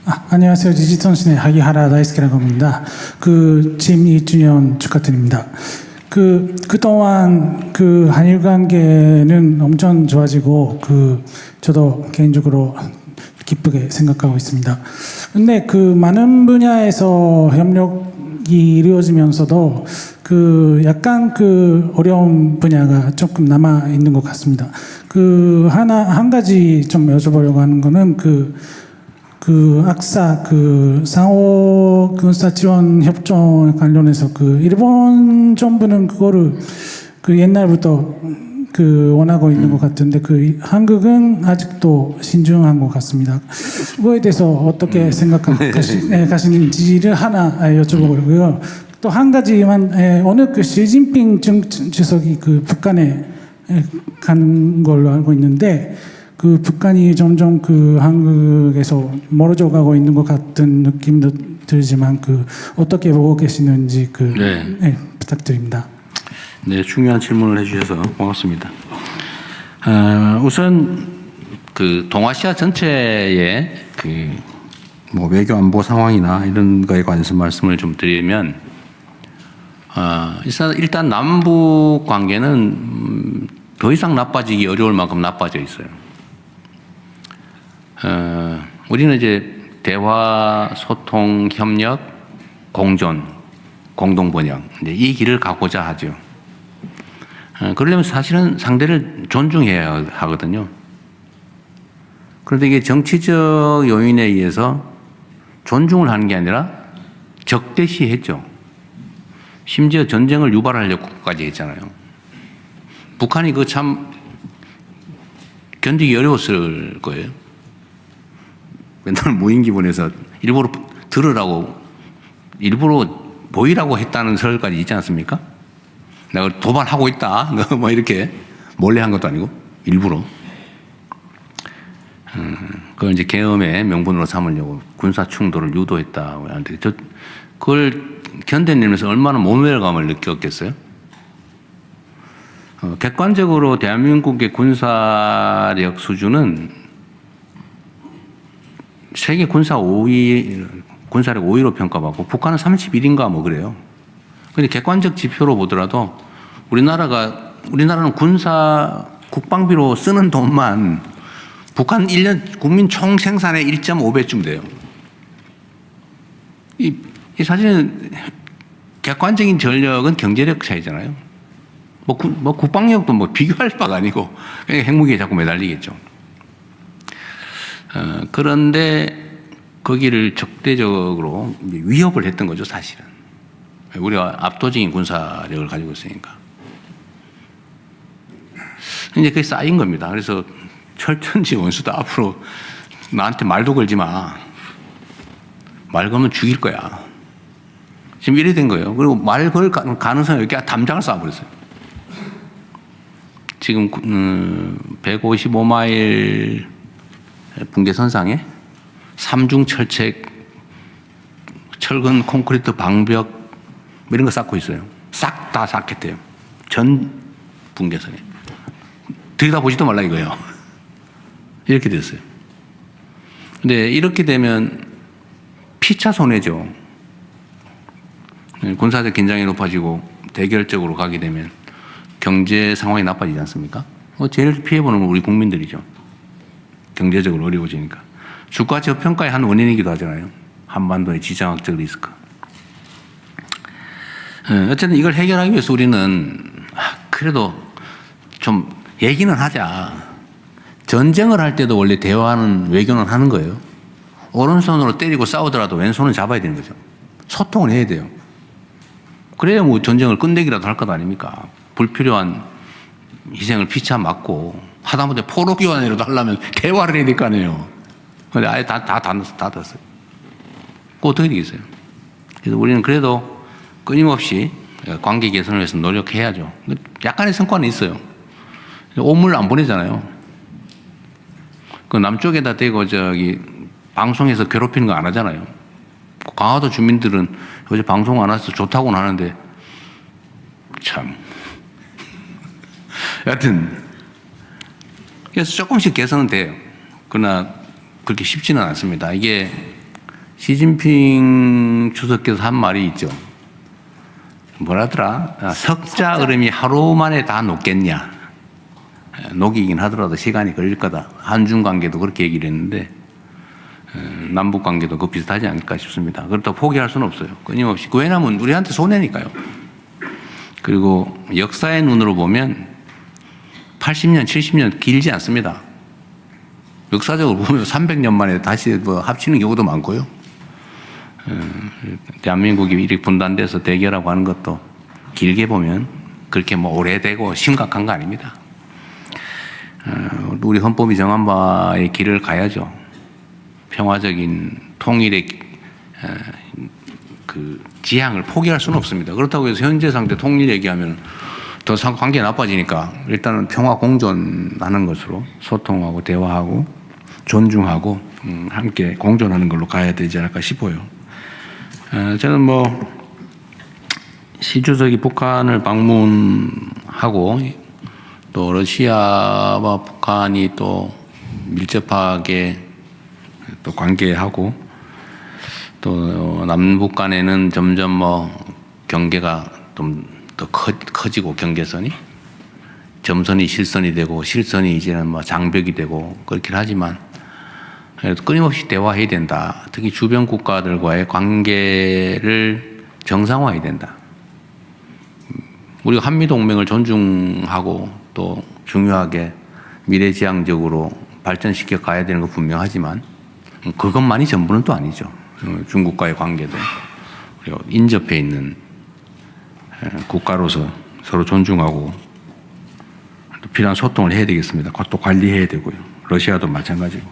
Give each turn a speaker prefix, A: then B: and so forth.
A: 안녕하세요. 디지턴신의 하기하라 다이스케라고 합니다. 취임 2주년 축하드립니다. 그동안 한일 관계는 엄청 좋아지고, 저도 개인적으로 기쁘게 생각하고 있습니다. 근데 많은 분야에서 협력이 이루어지면서도 약간 어려운 분야가 조금 남아 있는 것 같습니다. 한 가지 좀 여쭤보려고 하는 거는 악사 상호 군사 지원 협정 관련해서 일본 정부는 그거를 옛날부터 원하고 있는 것 같은데 한국은 아직도 신중한 것 같습니다. 그거에 대해서 어떻게 생각하시는지를 하나 여쭤보고요. 또 한 가지만 오늘 시진핑 주석이 북한에 간 걸로 알고 있는데 북한이 점점 한국에서 멀어져 가고 있는 것 같은 느낌도 들지만 어떻게 보고 계시는지 네, 부탁드립니다.
B: 네, 중요한 질문을 해주셔서 고맙습니다. 우선 동아시아 전체의 외교 안보 상황이나 이런 거에 관해서 말씀을 좀 드리면 일단 남북 관계는 더 이상 나빠지기 어려울 만큼 나빠져 있어요. 우리는 이제 대화, 소통, 협력, 공존, 공동 번영 이 길을 가고자 하죠. 그러려면 사실은 상대를 존중해야 하거든요. 그런데 이게 정치적 요인에 의해서 존중을 하는 게 아니라 적대시했죠. 심지어 전쟁을 유발하려고까지 했잖아요. 북한이 참 견디기 어려웠을 거예요. 맨날 모인 기분에서 일부러 들으라고, 일부러 보이라고 했다는 설까지 있지 않습니까? 내가 도발하고 있다. 이렇게 몰래 한 것도 아니고, 일부러. 그걸 이제 계엄의 명분으로 삼으려고 군사 충돌을 유도했다고 하는데, 그걸 견뎌내면서 얼마나 모멸감을 느꼈겠어요? 객관적으로 대한민국의 군사력 수준은 세계 군사력 5위로 평가받고 북한은 31인가 그래요. 근데 객관적 지표로 보더라도 우리나라는 국방비로 쓰는 돈만 북한 1년 국민 총 생산의 1.5배쯤 돼요. 이 사실은 객관적인 전력은 경제력 차이잖아요. 국방력도 비교할 바가 아니고 그냥 핵무기에 자꾸 매달리겠죠. 그런데 거기를 적대적으로 위협을 했던 거죠, 사실은. 우리가 압도적인 군사력을 가지고 있으니까. 이제 그게 쌓인 겁니다. 그래서 철천지 원수도 앞으로 나한테 말도 걸지 마. 말 걸면 죽일 거야. 지금 이래 된 거예요. 그리고 말 걸 가능성이 이렇게 담장을 쌓아버렸어요. 지금 155마일 붕괴선상에 3중 철책, 철근 콘크리트 방벽 이런 거 쌓고 있어요. 싹 다 쌓겠대요. 전 붕괴선에. 들여다보지도 말라 이거예요. 이렇게 됐어요. 근데 이렇게 되면 피차 손해죠. 군사적 긴장이 높아지고 대결적으로 가게 되면 경제 상황이 나빠지지 않습니까? 제일 피해보는 건 우리 국민들이죠. 경제적으로 어려워지니까. 주가 저평가의 한 원인이기도 하잖아요. 한반도의 지정학적 리스크. 어쨌든 이걸 해결하기 위해서 우리는 그래도 좀 얘기는 하자. 전쟁을 할 때도 원래 대화는 외교는 하는 거예요. 오른손으로 때리고 싸우더라도 왼손은 잡아야 되는 거죠. 소통을 해야 돼요. 그래야 전쟁을 끝내기라도 할 것 아닙니까? 불필요한 희생을 피차 맞고 하다못해 포로 교환이라도 하려면 대화를 해야 될 거 아니에요. 근데 아예 다 닫았어요. 그거 어떻게 되겠어요? 그래서 우리는 그래도 끊임없이 관계 개선을 위해서 노력해야죠. 약간의 성과는 있어요. 오물 안 보내잖아요. 남쪽에다 대고 방송에서 괴롭히는 거 안 하잖아요. 강화도 주민들은 요새 방송 안 해서 좋다고는 하는데 참. 여하튼 그래서 조금씩 개선은 돼요. 그러나 그렇게 쉽지는 않습니다. 이게 시진핑 주석께서 한 말이 있죠. 뭐라더라? 석자 얼음이 하루 만에 다 녹겠냐? 녹이긴 하더라도 시간이 걸릴 거다. 한중 관계도 그렇게 얘기를 했는데 남북 관계도 그 비슷하지 않을까 싶습니다. 그렇다고 포기할 수는 없어요. 끊임없이. 왜냐하면 우리한테 손해니까요. 그리고 역사의 눈으로 보면 80년, 70년 길지 않습니다. 역사적으로 보면 300년 만에 다시 뭐 합치는 경우도 많고요. 대한민국이 이렇게 분단돼서 대결하고 하는 것도 길게 보면 그렇게 뭐 오래되고 심각한 거 아닙니다. 우리 헌법이 정한 바의 길을 가야죠. 평화적인 통일의 그 지향을 포기할 수는 없습니다. 그렇다고 해서 현재 상태 통일 얘기하면 더 관계 나빠지니까 일단은 평화 공존하는 것으로 소통하고 대화하고 존중하고 함께 공존하는 걸로 가야 되지 않을까 싶어요. 저는 뭐 시 주석이 북한을 방문하고 또 러시아와 북한이 또 밀접하게 또 관계하고 또 남북 간에는 점점 뭐 경계가 좀 더 커지고 경계선이 점선이 실선이 되고 실선이 이제는 뭐 장벽이 되고 그렇긴 하지만 끊임없이 대화해야 된다. 특히 주변 국가들과의 관계를 정상화해야 된다. 우리가 한미동맹을 존중하고 또 중요하게 미래지향적으로 발전시켜 가야 되는 건 분명하지만 그것만이 전부는 또 아니죠. 중국과의 관계도 그리고 인접해 있는 국가로서 서로 존중하고 또 필요한 소통을 해야 되겠습니다. 또 관리해야 되고요. 러시아도 마찬가지고.